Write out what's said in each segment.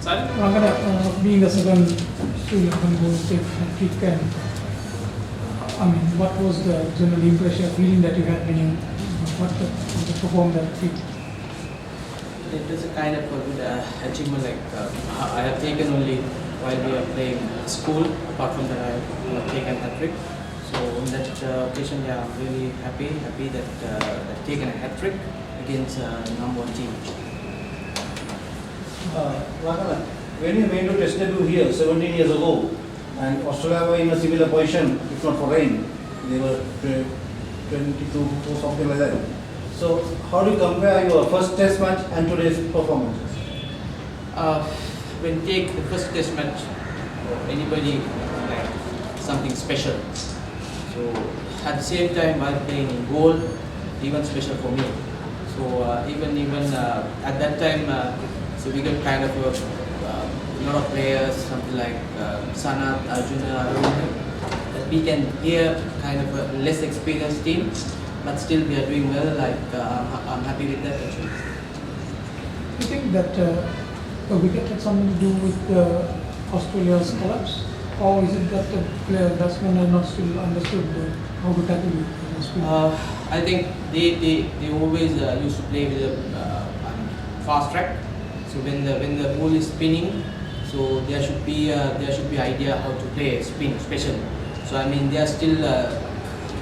Rangana, being the second Sri Lankan goal to take hat-trick, and what was the general impression, feeling that you had when you performed that feat? It was a kind of a good achievement. I have taken only while we are playing school. Apart from that, I have taken hat-trick. So on that occasion, yeah, I'm really happy that I've taken a hat-trick against number one team. Rangana, when you went to test debut here 17 years ago, and Australia were in a similar position, if not for rain, they were 22 or something like that. So how do you compare your first test match and today's performances? When take the first test match, anybody like something special. So at the same time, while playing in goal, even special for me. So even at that time, so we got kind of a lot of players, something like Sanat, Arjuna, that we can hear kind of a less experienced team, but still we are doing well. I'm happy with that actually. Do you think that a wicket had something to do with Australia's collapse? Or is it that the batsmen are not still understood how to tackle it? I think they always used to play with a fast track. So when the ball is spinning, so there should be idea how to play spin especially. So they are still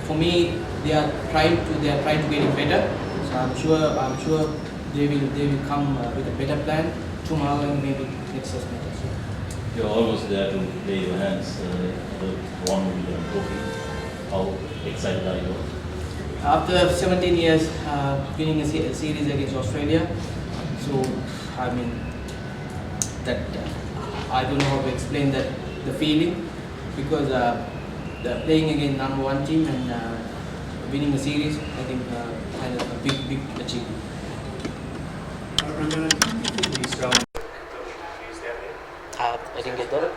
for me they are trying to get it better. So I'm sure they will come with a better plan tomorrow and maybe next test match. You're always there to play your hands the 1 million trophy. How excited are you? After 17 years winning a series against Australia, so that I don't know how to explain that the feeling, because the playing against number one team and winning a series, I think kind of a big achievement. I didn't get that.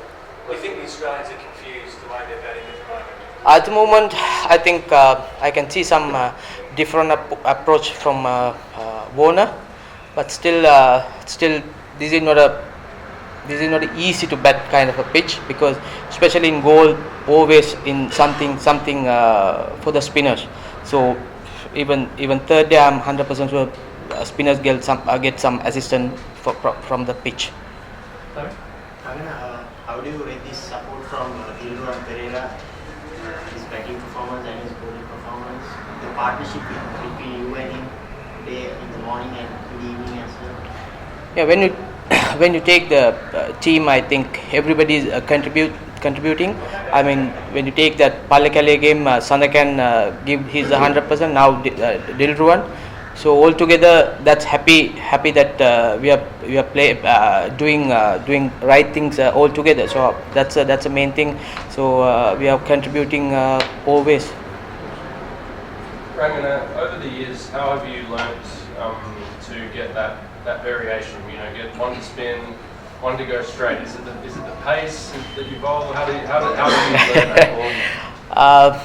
Do you think the Australians are confused the way they're batting at the moment? At the moment, I think I can see some different approach from Warner, but still this is not easy to bat kind of a pitch, because especially in goal, always in something for the spinners. So even third day, I'm 100% sure spinners get some assistance from the pitch. Sorry? How do you rate this support from Dilru and Pereira, his batting performance and his bowling performance, the partnership between you and him today in the morning and in the evening as well? Yeah, when you take the team, I think everybody is contributing. When you take that Palekale game, Sana can give his 100%. Now Dilruwan. So altogether, that's happy that we are doing right things all together. So that's a main thing. So we are contributing always. Rangana, over the years, how have you learnt to get that variation? Get one to spin, one to go straight. Is it the pace that you bowl? How do you learn that?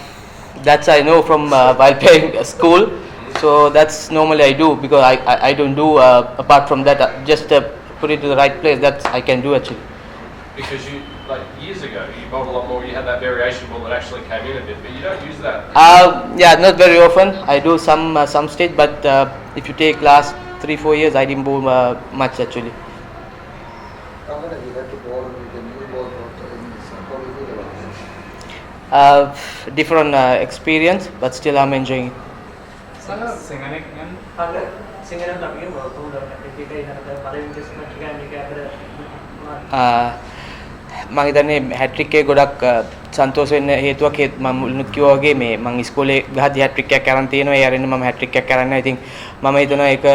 That's I know from while playing school. So that's normally I do, because I don't do apart from that, just put it to the right place. That I can do actually. Because years ago you bowled a lot more. You had that variation ball that actually came in a bit, but you don't use that. Yeah, not very often. I do some stage, but if you take last 3-4 years, I didn't bowl much actually. Different experience, but still I'm enjoying it. මම හිතන්නේ හැට්‍රික් එක ගොඩක් සන්තෝෂ වෙන්න හේතුවක් මම මුලින්ම කිව්වා වගේ මම ඉස්කෝලේ ගහදී හැට්‍රික් එකක් කරන් තියෙනවා. ඒ අරින්න මම හැට්‍රික් එකක් කරන්නේ නැහැ. ඉතින් මම හිතනවා ඒක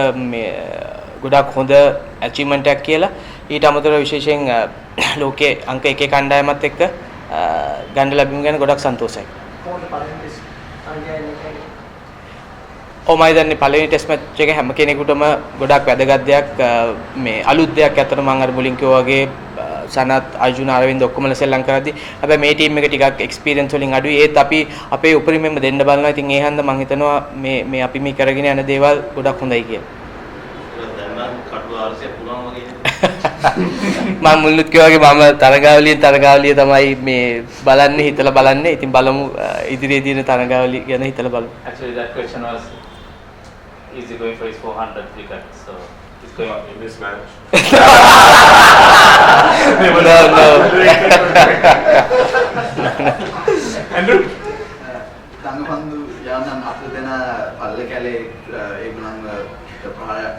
ගොඩක් හොඳ ඇචීව්මන්ට් එකක් කියලා. ඊට අමතරව විශේෂයෙන් ලෝකයේ අංක 1 කණ්ඩායමත් එක්ක ගන්න ලැබීම ගැන ගොඩක් සන්තෝෂයි. මම හිතන්නේ පළවෙනි ටෙස්ට් මැච් එක හැම කෙනෙකුටම ගොඩක් වැදගත් දෙයක්. අලුත් දෙයක් අතර මම අර මුලින් කිව්වා වගේ සනත් අර්ජුන අරවින්ද ඔක්කොමලා සෙල්ලම් කරද්දි හැබැයි මේ ටීම් එක ටිකක් එක්ස්පීරියන්ස් වලින් අඩුයි. ඒත් අපි අපේ උපරිමයෙන්ම දෙන්න බලනවා. ඉතින් ඒ හන්ද මම හිතනවා මේ අපි මේ කරගෙන යන දේවල් ගොඩක් හොඳයි කියලා. මම මුලින්ම කිව්වා වගේ මම තරගාවලිය තමයි මේ බලන්නේ හිතලා බලන්නේ. ඉතින් බලමු ඉදිරියේ දින තරගාවලිය ගැන හිතලා බලමු. Actually, that question was, is he going for his 400 wicket? So he's going in this match. No. Andrew? දඟපන්දු යවන්න අත දෙන පල්ල කැලේ ඒගොල්ලන් ප්‍රහාරයක්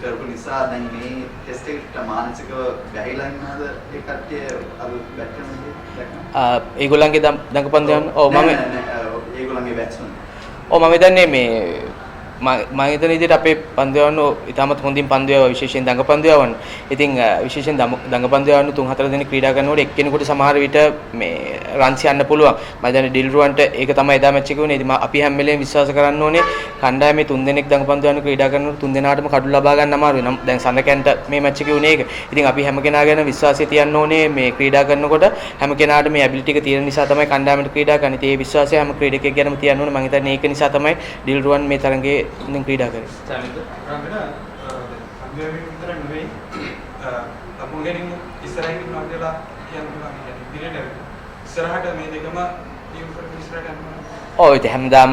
කරපු නිසා දැන් මේ ටෙස්ට් එකට මානසිකව වැහිලා ඉන්නවද ඒ කට්ටිය අර බැට් කරනදී ඒගොල්ලන්ගේ දඟපන්දු යන ඔව් මම ඒගොල්ලන්ගේ බැට්ස්මන් මම හිතන්නේ මේ මම හිතන විදිහට අපේ පන්දු යවන්න ඉතාමත් හොඳින් පන්දු යවුවා විශේෂයෙන් දඟපන්දු යවන්න. ඉතින් විශේෂයෙන් දඟපන්දු යවන්න 3-4 දෙනෙක් ක්‍රීඩා කරනකොට එක්කෙනෙකුට සමහර විට මේ රන්ස් යන්න පුළුවන්. මම හිතන්නේ ඩිල්රුවන්ට ඒක තමයි එදා මැච් එකේ වුණේ. ඉතින් අපි හැම වෙලේම විශ්වාස කරන්න ඕනේ කණ්ඩායමේ 3 දෙනෙක් දඟපන්දු යවන්න ක්‍රීඩා කරනකොට 3 දෙනාටම කඩු ලබා ගන්න අමාරුයි. නම් දැන් සඳකැන්ට මේ මැච් එකේ වුණේ ඒක. ඉතින් අපි හැම කෙනා ගැන විශ්වාසය තියන්න ඕනේ මේ ක්‍රීඩා කරනකොට හැම කෙනාට මේ ඇබිලිටි එක තියෙන නිසා තමයි කණ්ඩායමට ක්‍රීඩා කරන්නේ. ඉතින් ඒ විශ්වාසය හැම ක්‍රීඩකයෙක් ගැනම තියන්න ඕනේ. මම හිතන්නේ ඒක නිසා තමයි ඩිල්රුවන් මේ තරඟේ ක්‍රීඩා කරේ. Rangana, අන්තිමේ විතර නෙවෙයි අපෝ ගෙනින් ඉස්සරහින් ඉන්නවදලා කියන්න පුළුවන් කියන්නේ ඉදිරියට ඉස්සරහට මේ දෙකම ටීම් එකට ඉස්සරහට යනවා. ඔව් ඉතින් හැමදාම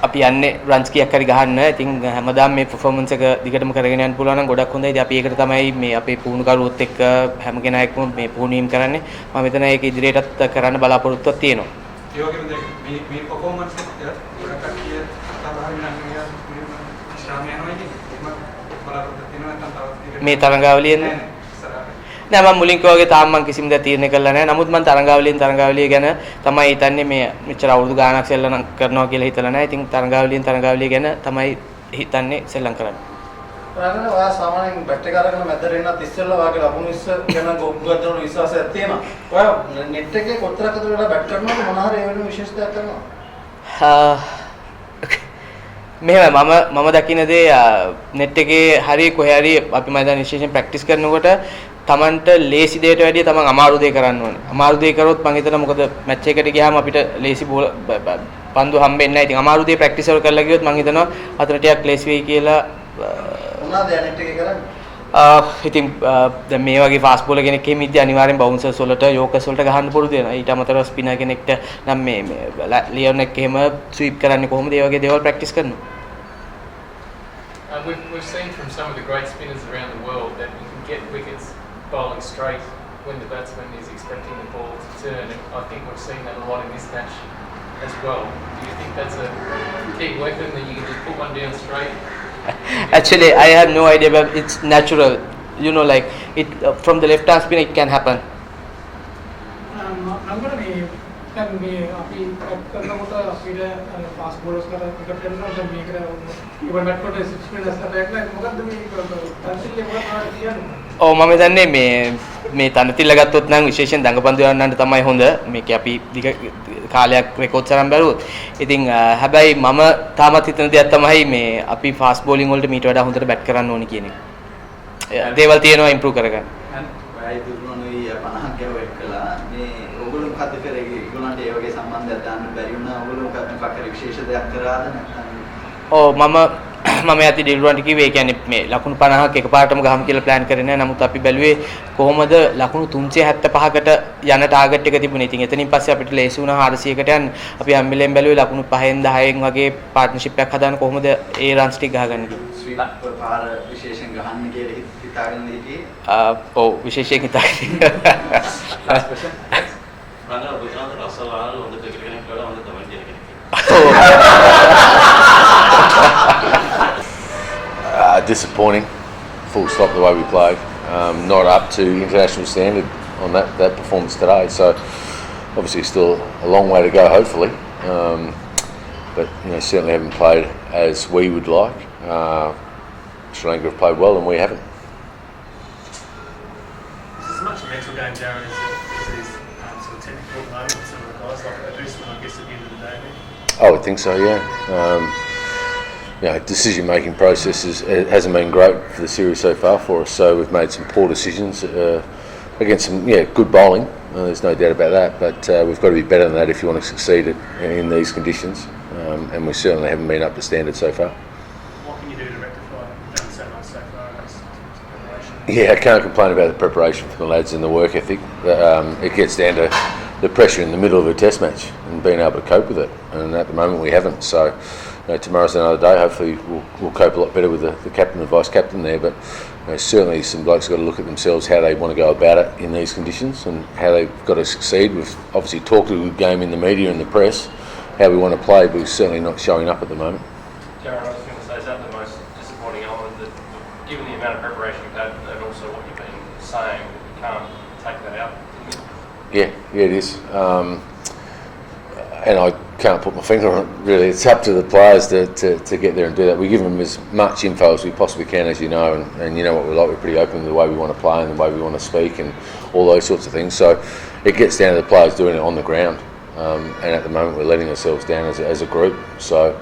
අපි යන්නේ රන්ස් කීයක් හරි ගහන්න. ඉතින් හැමදාම මේ performance එක දිගටම කරගෙන යන්න පුළුවන් නම් ගොඩක් හොඳයි. ඉතින් අපි ඒකට තමයි මේ අපේ පුහුණුකරුවොත් එක්ක හැම කෙනා එක්කම මේ පුහුණුවීම් කරන්නේ. මම හිතන ඒක ඉදිරියටත් කරන්න බලාපොරොත්තුවක් තියෙනවා. ඒ වගේම දැන් මේ performance එක ගොඩක් කට්ටිය අතහරින්න නම් මේ තරඟාවලියෙන් නෑ මම මුලින් කිව්වා වගේ තාම මම කිසිම දෙයක් තීරණය කරලා නැහැ. නමුත් මම තරඟාවලිය ගැන තමයි හිතන්නේ මේ මෙච්චර අවුරුදු ගාණක් සෙල්ලම් කරනවා කියලා හිතලා නැහැ. ඉතින් තරඟාවලිය ගැන තමයි හිතන්නේ සෙල්ලම් කරන්නේ. රංගන ඔයා සාමාන්‍යයෙන් බැට් එක අරගෙන මැදට එන්නත් ඉස්සෙල්ලා වාගේ ලකුණු ඉස්ස ගැන ගොඩක් දෙන විශ්වාසයක් තියෙනවා. ඔයා net එකේ කොතරක් අතර වෙලා බැට් කරනවද මොන හරි ඒ වෙන විශේෂ දෙයක් කරනවද? මෙහෙම මම දකින දේ net එකේ හරි කොහේ හරි අපි මම දැන් විශේෂයෙන් ප්‍රැක්ටිස් කරනකොට Tamanට ලේසි දෙයට වැඩිය Taman අමාරු දේ කරන්න ඕනේ. අමාරු දේ කරොත් මම හිතනවා මොකද මැච් එකකට ගියාම අපිට ලේසි පන්දු හම්බෙන්නේ නැහැ. ඉතින් අමාරු දේ ප්‍රැක්ටිස් වල කරලා ගියොත් මම හිතනවා අතන ටිකක් ලේසි වෙයි කියලා. මොනවද net එකේ කරන්නේ? ඉතින් දැන් මේ වගේ ෆාස්ට් බෝලර් කෙනෙක් එහෙම ඉද්දී අනිවාර්යෙන් බවුන්සර්ස් වලට යෝකර්ස් වලට ගහන්න පුරුදු වෙනවා. ඊට අමතරව ස්පිනර් කෙනෙක්ට නම් මේ ලියොන් එක එහෙම ස්වීප් කරන්නේ කොහොමද? ඒ වගේ දේවල් ප්‍රැක්ටිස් කරනවා. We've seen from some of the great spinners around the world that you can get wickets bowling straight when the batsman is expecting the ball to turn, and I think we've seen that a lot in this match as well. Do you think that's a key weapon that you can just put one down straight? Actually, I have no idea, but it's natural. You know, like it from the left hand spin, it can happen. I'm gonna be දැන් මේ අපි කරනකොට අපිට fast බෝලර්ස් කරලා cricket කරනවා දැන් මේකට ඉවර් bat කොට 6 මිනිට්ස් ලැබෙන්නේ මොකද්ද මේ තනතිල්ලේ මොකක්ද කියන්නේ? ඔව් මම දන්නේ මේ තනතිල්ල ගත්තොත් නම් විශේෂයෙන් දඟපන්දු යන්නන්න තමයි හොඳ. මේක අපි දිග කාලයක් රෙකෝඩ්ස් අරන් බැලුවොත්. ඉතින් හැබැයි මම තාමත් හිතන දෙයක් තමයි මේ අපි ෆාස්ට් බෝලින් වලට මීට වඩා හොඳට බැට් කරන්න ඕනි කියන එක. දේවල් තියෙනවා ඉම්ප්‍රූව් කරගන්න. ඔයයි දුරුණුයි 50ක් ගාවට කළා. මේ ඕගොල්ලෝ මොකද්ද කරේ? ඒගොල්ලන්ට ඒ වගේ සම්බන්ධයක් දාන්න බැරි වුණා. ඕගොල්ලෝ මොකක් හරි විශේෂ දෙයක් කරාද නැත්නම්? ඔව් මම යති ඩිල්රුවන්ට කිව්වේ ඒ කියන්නේ මේ ලකුණු 50ක් එකපාරටම ගහමු කියලා ප්ලෑන් කරේ නැහැ. නමුත් අපි බැලුවේ කොහොමද ලකුණු 375කට යන ටාගට් එක තිබුණේ. ඉතින් එතනින් පස්සේ අපිට ලේසි වුණා 400කට යන්න. අපි හැම වෙලේම බැලුවේ ලකුණු 5න් 10න් වගේ පාර්ට්නර්ෂිප් එකක් හදාන්න කොහොමද ඒ රන්ස් ටික ගහගන්නේ කියලා. ස්වීප් පාර විශේෂයෙන් ගහන්න කියලා හිතාගෙන හිටියේ. ඔව් විශේෂයෙන් හිතාගෙන. Last question. Rangana, Gujarat Russell ආනල් හොඳ ක්‍රිකට් කෙනෙක් වඩා හොඳ කමෙන්ට් කෙනෙක්. Disappointing, full stop the way we played. Not up to international standard on that performance today. So obviously still a long way to go, hopefully. But certainly haven't played as we would like. Sri Lanka have played well and we haven't. Is as much a mental game, Darren, as it is sort of technical at the moment with some of the guys like Usman, I guess, at the end of the day? I would think so, yeah. Decision-making process hasn't been great for the series so far for us. So we've made some poor decisions against some good bowling. There's no doubt about that. But we've got to be better than that if you want to succeed in these conditions. And we certainly haven't been up to standard so far. What can you do to rectify? You've done so much so far in this preparation. Yeah, I can't complain about the preparation from the lads and the work ethic. It gets down to the pressure in the middle of a test match and being able to cope with it. And at the moment we haven't. So tomorrow's another day. Hopefully we'll cope a lot better with the captain and vice captain there. But certainly some blokes have got to look at themselves, how they want to go about it in these conditions and how they've got to succeed. We've obviously talked a good game in the media and the press, how we want to play, but we're certainly not showing up at the moment. Darren, I was going to say, is that the most disappointing element, that given the amount of preparation you've had and also what you've been saying, you can't take that out? Yeah, it is. And I can't put my finger on it, really. It's up to the players to get there and do that. We give them as much info as we possibly can, as you know, and you know what we're like. We're pretty open with the way we want to play and the way we want to speak and all those sorts of things. So it gets down to the players doing it on the ground. And at the moment we're letting ourselves down as a group. So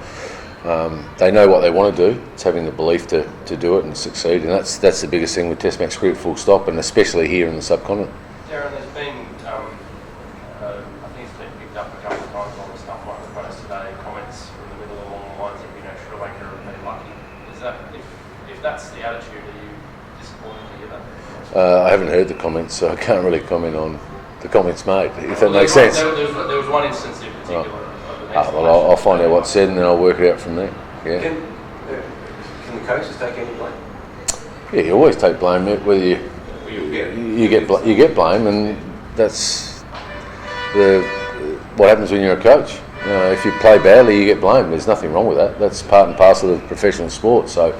they know what they want to do. It's having the belief to do it and succeed. And that's the biggest thing with Test match cricket, full stop, and especially here in the subcontinent. Darren, there's been, I think it's been picked up a couple of times on the stuff like the post today, comments from the middle along the lines of, Sri Lanka have been lucky. Is that, if that's the attitude, are you disappointed to hear that? I haven't heard the comments, so I can't really comment on the comments made, if that makes sense. There was one instance in particular. Right. Well, I'll find out what's said and then I'll work it out from there. Yeah. Can the coaches take any blame? Yeah, you always take blame, whether you get blame, and that's what happens when you're a coach. If you play badly, you get blamed. There's nothing wrong with that. That's part and parcel of professional sport. So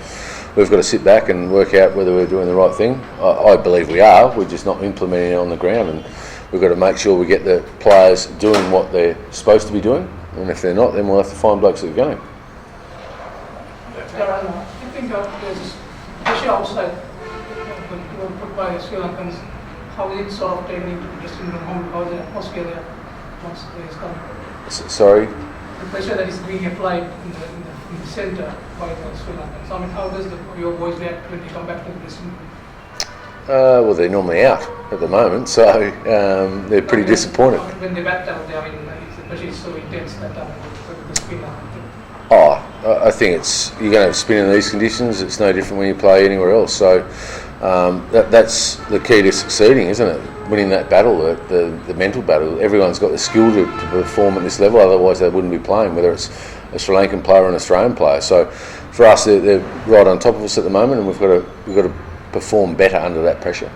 we've got to sit back and work out whether we're doing the right thing. I believe we are. We're just not implementing it on the ground, and we've got to make sure we get the players doing what they're supposed to be doing. And if they're not, then we'll have to find blokes at the game. I think there's pressure outside put by Sri Lankans. How is it sort of taken into the dressing room? How is the atmosphere there once the players come? Sorry? The pressure that is being applied in the centre by the Sri Lankans. I mean, how does your boys react when they come back to the dressing room? Well, they're normally out at the moment, so they're pretty disappointed. When they bat down, the pressure is so intense that the spin. I think you're going to have spin in these conditions. It's no different when you play anywhere else. So that's the key to succeeding, isn't it? Winning that battle, the mental battle. Everyone's got the skill to perform at this level, otherwise they wouldn't be playing, whether it's a Sri Lankan player or an Australian player. So for us, they're right on top of us at the moment, and we've got to perform better under that pressure.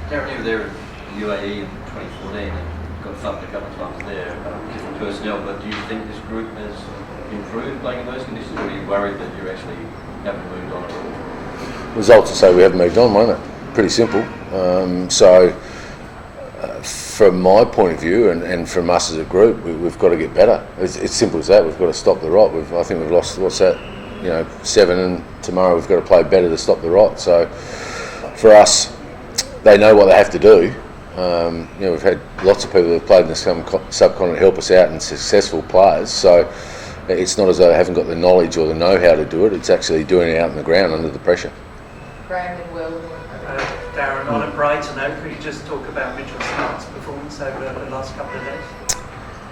Darren, you were there in UAE in 2014 and got thumped a couple of times there, different personnel, but do you think this group has improved playing in those conditions, or are you worried that you actually haven't moved on at all? Results will say we haven't moved on, won't it? Pretty simple. From my point of view and from us as a group, we've got to get better. It's simple as that. We've got to stop the rot. I think we've lost, 7, and tomorrow we've got to play better to stop the rot. So for us, they know what they have to do. We've had lots of people that have played in the subcontinent help us out and successful players. So it's not as though they haven't got the knowledge or the know-how to do it. It's actually doing it out on the ground under the pressure. Graham and Will. Darren, on a brighter note, could you just talk about Mitchell Stark's performance over the last couple of days?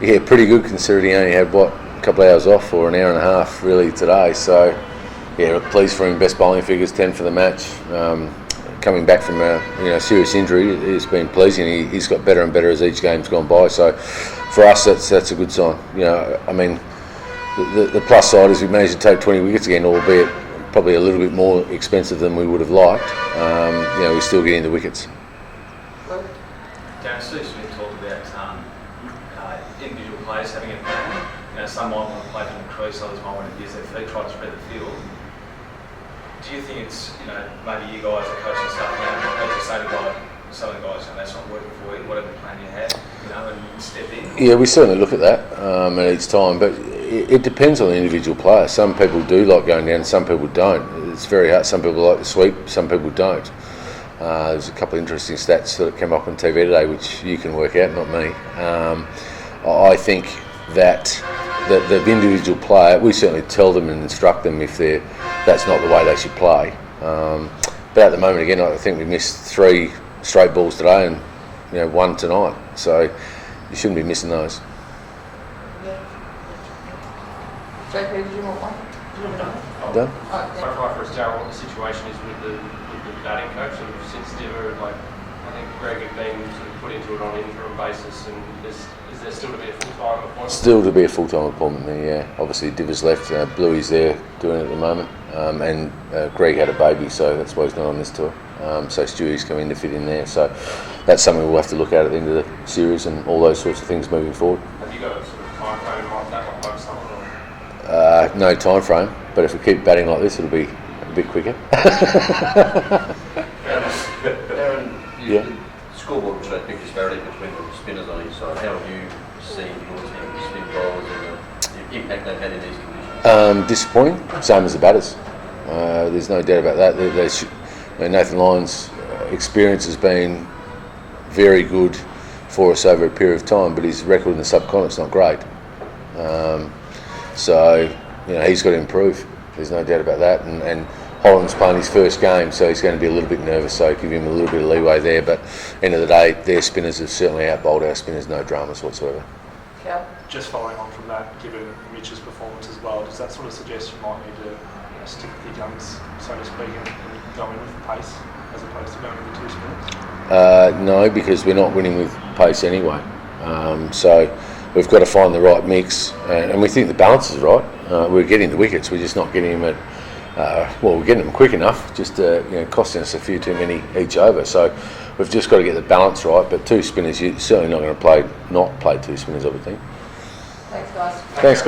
Yeah, pretty good considering he only had, a couple of hours off or an hour and a half really today. So, yeah, pleased for him. Best bowling figures, 10 for the match. Coming back from a serious injury, it's been pleasing. He's got better and better as each game's gone by. So, for us, that's a good sign. The plus side is we managed to take 20 wickets again, albeit probably a little bit more expensive than we would have liked. We're still getting the wickets. Darren, Steve Smith talked about individual players having a plan. Some might want to play from the crease, others might want to use their feet, try to spread the field. Do you think it's, maybe you guys are coaching stuff now, as you say to some of the guys, that's not working for you, whatever plan you had, and step in? Yeah, we certainly look at that at each time, but it depends on the individual player. Some people do like going down, some people don't. It's very hard. Some people like to sweep, some people don't. There's a couple of interesting stats that came up on TV today, which you can work out, not me. I think that the individual player, we certainly tell them and instruct them if that's not the way they should play. But at the moment, again, I think we missed 3 straight balls today and 1 tonight. So you shouldn't be missing those. JP, did you want one? Done? Clarify for us, Darryl, what the situation is with the batting coach sort of since Diver, like I think Greg had been sort of put into it on an interim basis, and is there still to be a full-time appointment? Still to be a full-time appointment there, yeah. Obviously Diver's left, Bluey's there doing it at the moment, and Greg had a baby, so that's why he's not on this tour. So Stewie's coming to fit in there, so that's something we'll have to look at the end of the series and all those sorts of things moving forward. Have you got a sort of time frame like that, like post summer? No time frame, but if we keep batting like this, it'll be a bit quicker. Aaron, Yeah. the scoreboard will show big disparity between the spinners on each side. How have you seen your team spin bowlers and the impact they've had in these conditions? Disappointing, same as the batters. There's no doubt about that. Nathan Lyon's experience has been very good for us over a period of time, but his record in the subcontinent's not great. So he's got to improve. There's no doubt about that. And Holland's playing his first game, so he's going to be a little bit nervous. So give him a little bit of leeway there. But end of the day, their spinners have certainly out-bowled our spinners. No dramas whatsoever. Yeah. Just following on from that, given Mitch's performance as well, does that sort of suggest you might need to stick with your guns, so to speak, and go in with pace as opposed to going with the two spinners? No, because we're not winning with pace anyway. So we've got to find the right mix, and we think the balance is right. We're getting the wickets, we're just not getting them at. We're getting them quick enough, just costing us a few too many each over. So we've just got to get the balance right. But two spinners, you're certainly not going to not play two spinners, I would think. Thanks, guys. Thanks, guys.